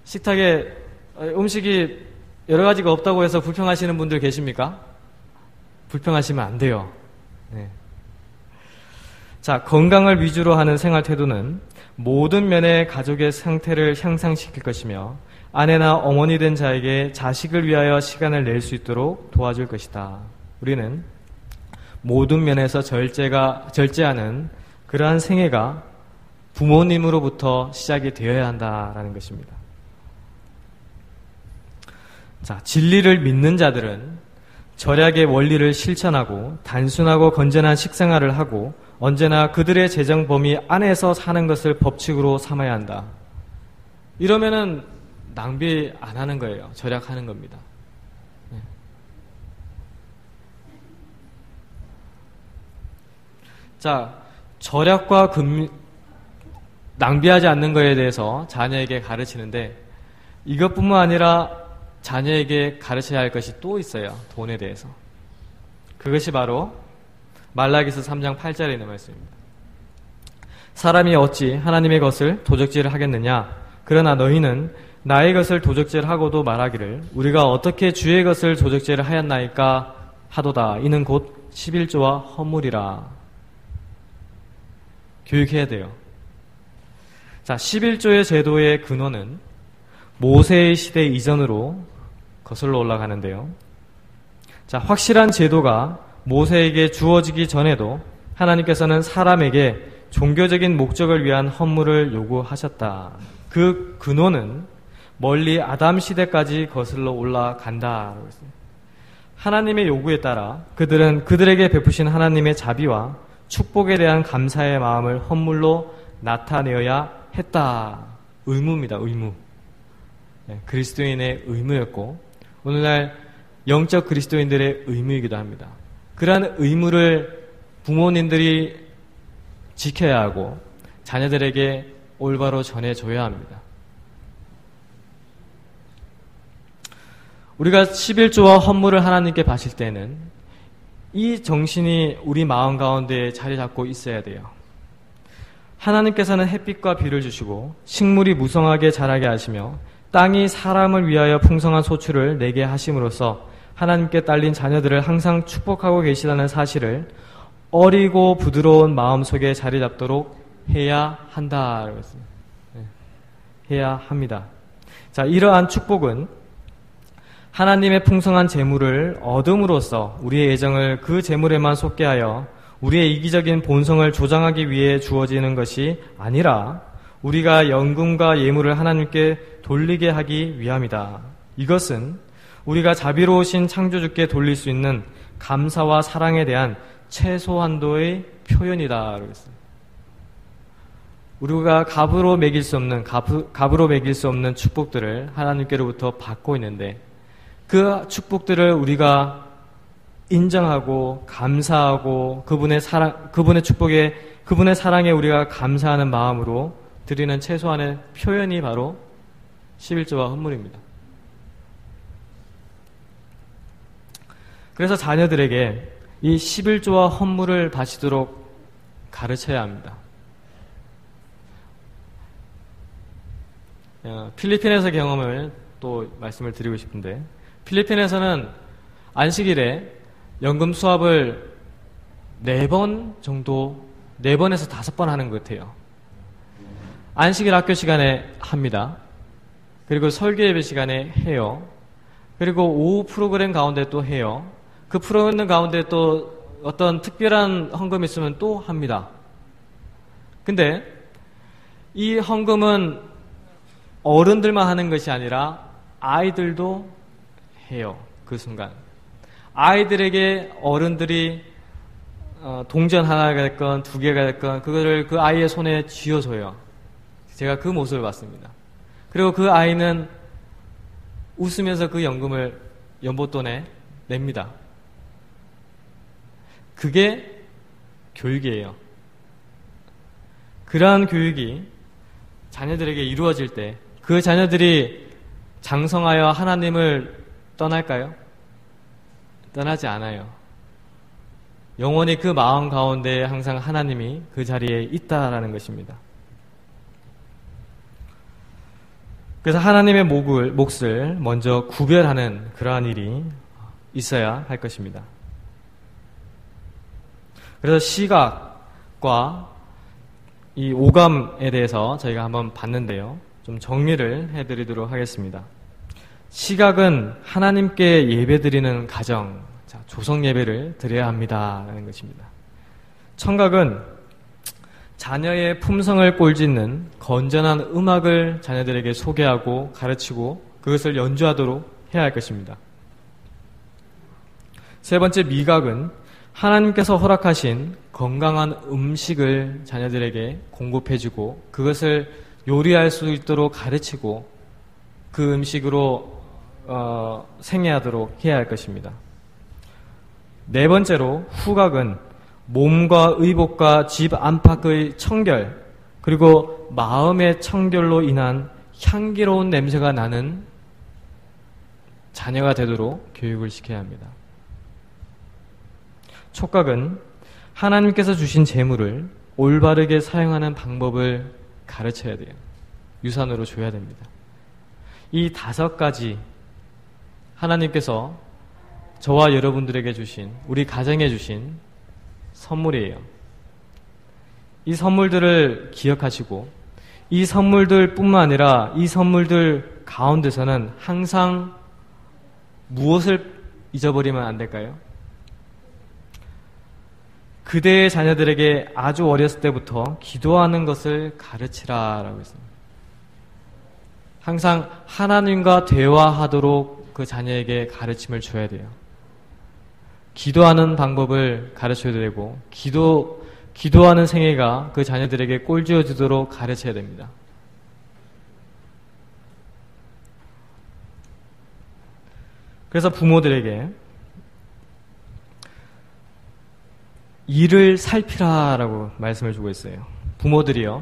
식탁에 음식이 여러 가지가 없다고 해서 불평하시는 분들 계십니까? 불평하시면 안 돼요. 네. 자, 건강을 위주로 하는 생활 태도는 모든 면의 가족의 상태를 향상시킬 것이며 아내나 어머니 된 자에게 자식을 위하여 시간을 낼 수 있도록 도와줄 것이다. 우리는 모든 면에서 절제하는 그러한 생애가 부모님으로부터 시작이 되어야 한다라는 것입니다. 자, 진리를 믿는 자들은 절약의 원리를 실천하고 단순하고 건전한 식생활을 하고 언제나 그들의 재정 범위 안에서 사는 것을 법칙으로 삼아야 한다. 이러면은 낭비 안 하는 거예요. 절약하는 겁니다. 네. 자, 절약과 낭비하지 않는 것에 대해서 자녀에게 가르치는데 이것뿐만 아니라 자녀에게 가르쳐야 할 것이 또 있어요. 돈에 대해서. 그것이 바로 말라기서 3장 8절에 있는 말씀입니다. 사람이 어찌 하나님의 것을 도적질을 하겠느냐? 그러나 너희는 나의 것을 도적질하고도 말하기를 우리가 어떻게 주의 것을 도적질을 하였나이까 하도다. 이는 곧 11조와 헌물이라. 교육해야 돼요. 자, 11조의 제도의 근원은 모세의 시대 이전으로 거슬러 올라가는데요. 자, 확실한 제도가 모세에게 주어지기 전에도 하나님께서는 사람에게 종교적인 목적을 위한 헌물을 요구하셨다. 그 근원은 멀리 아담 시대까지 거슬러 올라간다라고 했습니다. 하나님의 요구에 따라 그들은 그들에게 베푸신 하나님의 자비와 축복에 대한 감사의 마음을 헌물로 나타내어야 했다. 의무입니다. 의무. 네, 그리스도인의 의무였고 오늘날 영적 그리스도인들의 의무이기도 합니다. 그러한 의무를 부모님들이 지켜야 하고 자녀들에게 올바로 전해줘야 합니다. 우리가 11조와 헌물을 하나님께 바칠 때는 이 정신이 우리 마음 가운데 자리 잡고 있어야 돼요. 하나님께서는 햇빛과 비를 주시고 식물이 무성하게 자라게 하시며 땅이 사람을 위하여 풍성한 소출을 내게 하심으로써 하나님께 딸린 자녀들을 항상 축복하고 계시다는 사실을 어리고 부드러운 마음속에 자리 잡도록 해야 한다. 해야 합니다. 자, 이러한 축복은 하나님의 풍성한 재물을 얻음으로써 우리의 애정을 그 재물에만 쏟게 하여 우리의 이기적인 본성을 조장하기 위해 주어지는 것이 아니라 우리가 연금과 예물을 하나님께 돌리게 하기 위함이다. 이것은 우리가 자비로우신 창조주께 돌릴 수 있는 감사와 사랑에 대한 최소한도의 표현이다. 우리가 값으로 매길 수 없는 축복들을 하나님께로부터 받고 있는데 그 축복들을 우리가 인정하고 감사하고 그분의 축복에 그분의 사랑에 우리가 감사하는 마음으로 드리는 최소한의 표현이 바로 11조와 헌물입니다. 그래서 자녀들에게 이 11조와 헌물을 바치도록 가르쳐야 합니다. 필리핀에서 경험을 또 말씀을 드리고 싶은데 필리핀에서는 안식일에 연금 수합을 4번에서 5번 하는 것 같아요. 안식일 학교 시간에 합니다. 그리고 설교 예배 시간에 해요. 그리고 오후 프로그램 가운데 또 해요. 그 프로그램 가운데 또 어떤 특별한 헌금이 있으면 또 합니다. 근데 이 헌금은 어른들만 하는 것이 아니라 아이들도 해요. 그 순간. 아이들에게 어른들이 동전 하나가 됐건 2개가 됐건 그거를 그 아이의 손에 쥐어줘요. 제가 그 모습을 봤습니다. 그리고 그 아이는 웃으면서 그 연금을 연봉돈에 냅니다. 그게 교육이에요. 그러한 교육이 자녀들에게 이루어질 때 그 자녀들이 장성하여 하나님을 떠날까요? 떠나지 않아요. 영원히 그 마음 가운데 항상 하나님이 그 자리에 있다라는 것입니다. 그래서 하나님의 몫을 먼저 구별하는 그러한 일이 있어야 할 것입니다. 그래서 시각과 이 오감에 대해서 저희가 한번 봤는데요. 좀 정리를 해드리도록 하겠습니다. 시각은 하나님께 예배드리는 가정, 조성 예배를 드려야 합니다라는 것입니다. 청각은 자녀의 품성을 꼴짓는 건전한 음악을 자녀들에게 소개하고 가르치고 그것을 연주하도록 해야 할 것입니다. 세 번째, 미각은 하나님께서 허락하신 건강한 음식을 자녀들에게 공급해주고 그것을 요리할 수 있도록 가르치고 그 음식으로 생애하도록 해야 할 것입니다. 네 번째로, 후각은 몸과 의복과 집 안팎의 청결 그리고 마음의 청결로 인한 향기로운 냄새가 나는 자녀가 되도록 교육을 시켜야 합니다. 촉각은 하나님께서 주신 재물을 올바르게 사용하는 방법을 가르쳐야 돼요. 유산으로 줘야 됩니다. 이 5가지 하나님께서 저와 여러분들에게 주신, 우리 가정에 주신 선물이에요. 이 선물들을 기억하시고 이 선물들 뿐만 아니라 이 선물들 가운데서는 항상 무엇을 잊어버리면 안 될까요? 그대의 자녀들에게 아주 어렸을 때부터 기도하는 것을 가르치라라고 했습니다. 항상 하나님과 대화하도록 그 자녀에게 가르침을 줘야 돼요. 기도하는 방법을 가르쳐야 되고 기도하는 생애가 그 자녀들에게 꼴쥐어주도록 가르쳐야 됩니다. 그래서 부모들에게 일을 살피라라고 말씀을 주고 있어요. 부모들이요,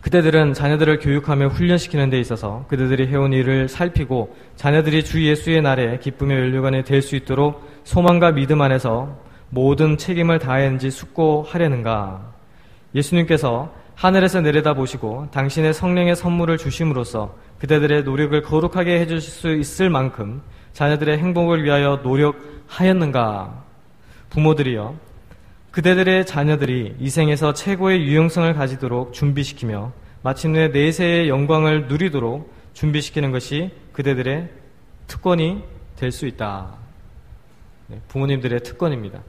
그대들은 자녀들을 교육하며 훈련시키는 데 있어서 그대들이 해온 일을 살피고 자녀들이 주 예수의 날에 기쁨의 면류관이 될 수 있도록 소망과 믿음 안에서 모든 책임을 다했는지 숙고하려는가. 예수님께서 하늘에서 내려다보시고 당신의 성령의 선물을 주심으로써 그대들의 노력을 거룩하게 해주실 수 있을 만큼 자녀들의 행복을 위하여 노력하였는가. 부모들이요, 그대들의 자녀들이 이 생에서 최고의 유용성을 가지도록 준비시키며 마침내 내세의 영광을 누리도록 준비시키는 것이 그대들의 특권이 될 수 있다. 부모님들의 특권입니다.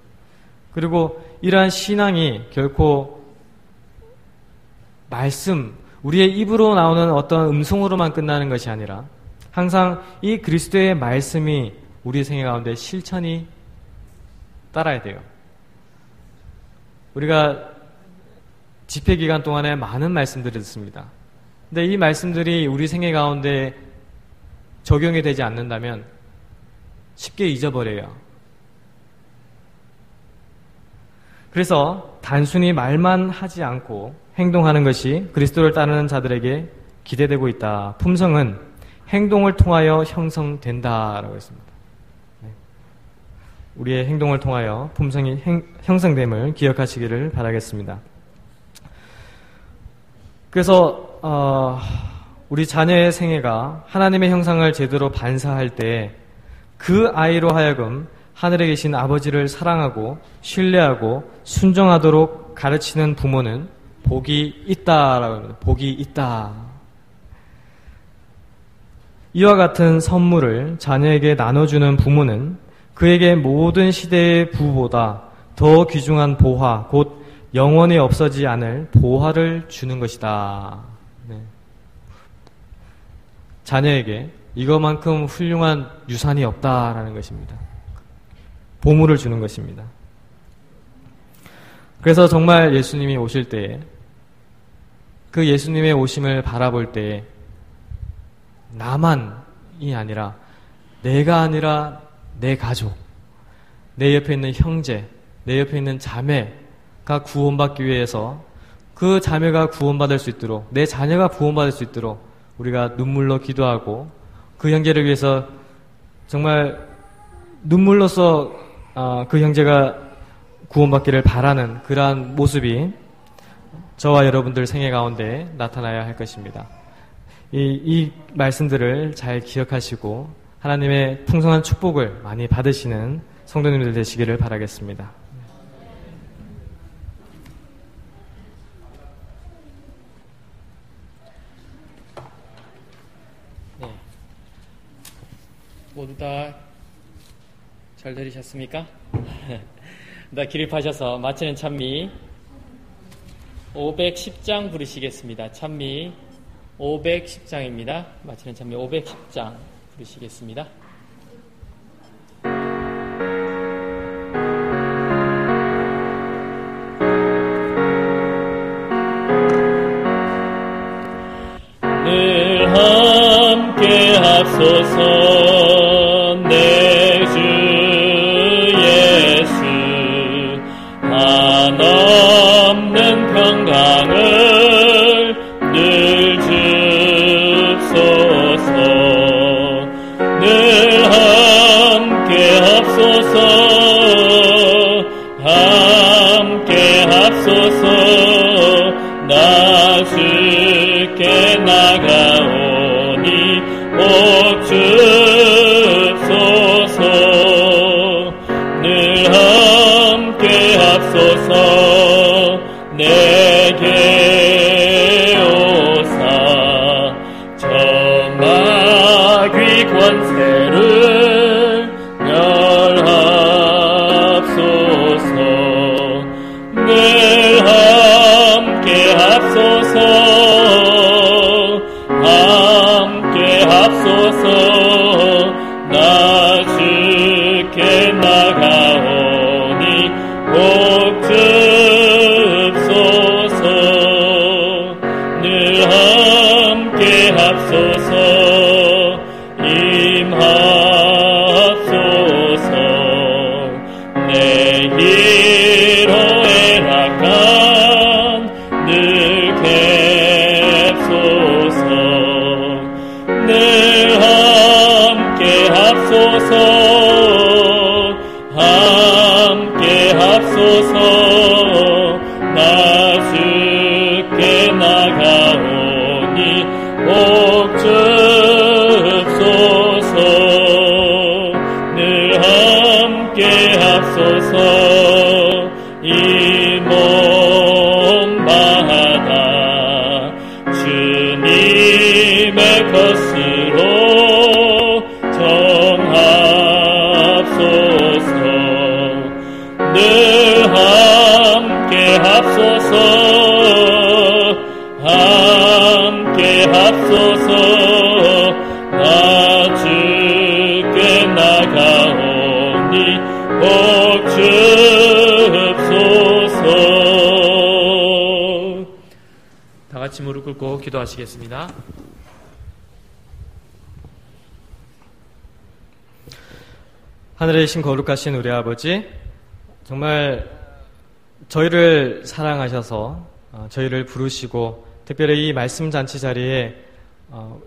그리고 이러한 신앙이 결코 말씀, 우리의 입으로 나오는 어떤 음성으로만 끝나는 것이 아니라 항상 이 그리스도의 말씀이 우리 생애 가운데 실천이 따라야 돼요. 우리가 집회 기간 동안에 많은 말씀들을 듣습니다. 근데 이 말씀들이 우리 생애 가운데 적용이 되지 않는다면 쉽게 잊어버려요. 그래서 단순히 말만 하지 않고 행동하는 것이 그리스도를 따르는 자들에게 기대되고 있다. 품성은 행동을 통하여 형성된다라고 했습니다. 우리의 행동을 통하여 품성이 형성됨을 기억하시기를 바라겠습니다. 그래서 우리 자녀의 생애가 하나님의 형상을 제대로 반사할 때 그 아이로 하여금 하늘에 계신 아버지를 사랑하고 신뢰하고 순종하도록 가르치는 부모는 복이 있다라고 합니다. 복이 있다. 이와 같은 선물을 자녀에게 나눠주는 부모는 그에게 모든 시대의 부보다 더 귀중한 보화, 곧 영원히 없어지지 않을 보화를 주는 것이다. 네. 자녀에게 이것만큼 훌륭한 유산이 없다라는 것입니다. 보물을 주는 것입니다. 그래서 정말 예수님이 오실 때에 그 예수님의 오심을 바라볼 때에 나만이 아니라 내가 아니라 내 가족, 내 옆에 있는 형제, 내 옆에 있는 자매가 구원받기 위해서 그 자매가 구원받을 수 있도록 내 자녀가 구원받을 수 있도록 우리가 눈물로 기도하고 그 형제를 위해서 정말 눈물로써 그 형제가 구원받기를 바라는 그러한 모습이 저와 여러분들 생애 가운데 나타나야 할 것입니다. 이 말씀들을 잘 기억하시고 하나님의 풍성한 축복을 많이 받으시는 성도님들 되시기를 바라겠습니다. 모두 다 잘 들으셨습니까? 다 기립하셔서 마치는 찬미 510장 부르시겠습니다. 찬미 510장입니다. 마치는 찬미 510장 부르시겠습니다. 늘 함께 앞서서 내 주 예수 한없는 평강을 늘 줍소서. 늘 함께 앞서서 함께 앞서서 나 주께 나가오니 복 줍소서. 늘 함께 앞서서 내게 오사 저 마귀 권세를 멸합소서. 늘 함께 앞서서 함께 앞서서 나 주께 나가오니 복 줍소서. 늘 함께 앞서서 임하소서. 내 기로에 낙한 늘 갭소서. 늘 함께 앞서서 함께 앞서서 나 주께 나가오니 복 줍소서. 늘 함께 앞서서 이 몸마다 주님의 것으로 정합소서. 늘 함께 앞서서 함께 앞서서 나 주께 나가오니 복 줍소서. 다 같이 무릎 꿇고 기도하시겠습니다. 하늘에 계신 거룩하신 우리 아버지, 정말 저희를 사랑하셔서 저희를 부르시고 특별히 이 말씀 잔치 자리에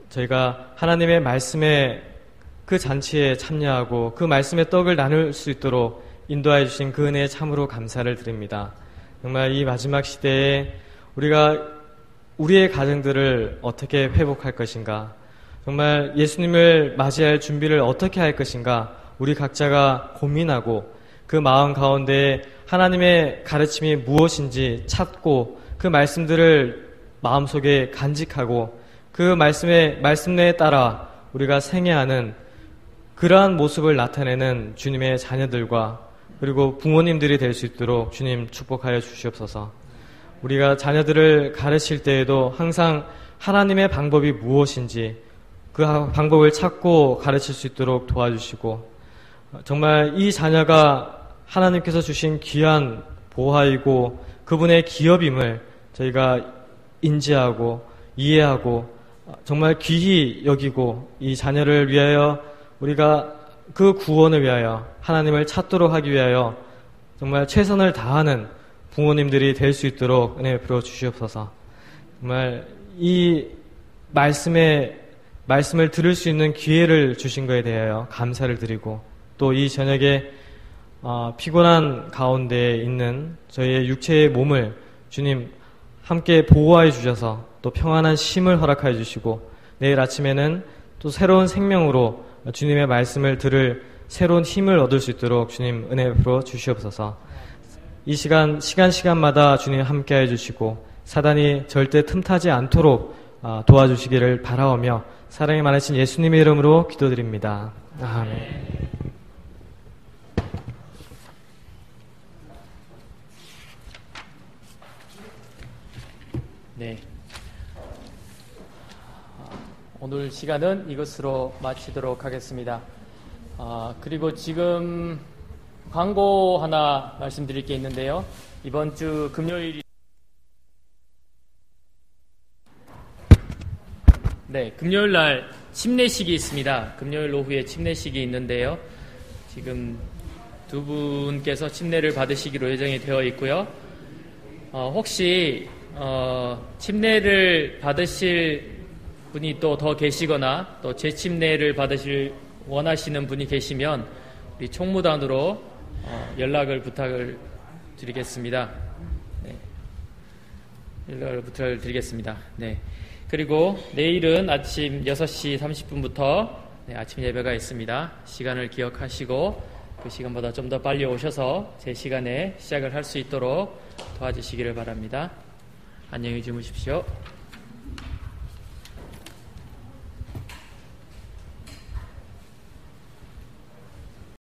저희가 하나님의 말씀에 그 잔치에 참여하고 그 말씀의 떡을 나눌 수 있도록 인도하여 주신 그 은혜에 참으로 감사를 드립니다. 정말 이 마지막 시대에 우리가 우리의 가정들을 어떻게 회복할 것인가, 정말 예수님을 맞이할 준비를 어떻게 할 것인가, 우리 각자가 고민하고 그 마음 가운데 하나님의 가르침이 무엇인지 찾고 그 말씀들을 마음속에 간직하고 그 말씀 내에 따라 우리가 생애하는 그러한 모습을 나타내는 주님의 자녀들과 그리고 부모님들이 될 수 있도록 주님 축복하여 주시옵소서. 우리가 자녀들을 가르칠 때에도 항상 하나님의 방법이 무엇인지 그 방법을 찾고 가르칠 수 있도록 도와주시고, 정말 이 자녀가 하나님께서 주신 귀한 보화이고 그분의 기업임을 저희가 인지하고 이해하고 정말 귀히 여기고 이 자녀를 위하여 우리가 그 구원을 위하여 하나님을 찾도록 하기 위하여 정말 최선을 다하는 부모님들이 될 수 있도록 은혜 베풀어 주시옵소서. 정말 이 말씀을 들을 수 있는 기회를 주신 것에 대하여 감사를 드리고, 또 이 저녁에 피곤한 가운데 있는 저희의 육체의 몸을 주님 함께 보호하여 주셔서 또 평안한 쉼을 허락하여 주시고, 내일 아침에는 또 새로운 생명으로 주님의 말씀을 들을 새로운 힘을 얻을 수 있도록 주님 은혜 베풀어 주시옵소서. 이 시간마다 주님 함께해 주시고 사단이 절대 틈타지 않도록 도와주시기를 바라오며 사랑이 많으신 예수님의 이름으로 기도드립니다. 아멘. 네. 오늘 시간은 이것으로 마치도록 하겠습니다. 그리고 지금 광고 하나 말씀드릴 게 있는데요. 이번 주 금요일 날 침례식이 있습니다. 금요일 오후에 침례식이 있는데요. 지금 두 분께서 침례를 받으시기로 예정이 되어 있고요. 혹시 침례를 받으실 분이 또 더 계시거나 또 재침례를 받으실 원하시는 분이 계시면 우리 총무단으로 연락을 부탁을 드리겠습니다. 네. 연락을 부탁을 드리겠습니다. 네. 그리고 내일은 아침 6시 30분부터 아침 예배가 있습니다. 시간을 기억하시고 그 시간보다 좀 더 빨리 오셔서 제 시간에 시작을 할 수 있도록 도와주시기를 바랍니다. 안녕히 주무십시오.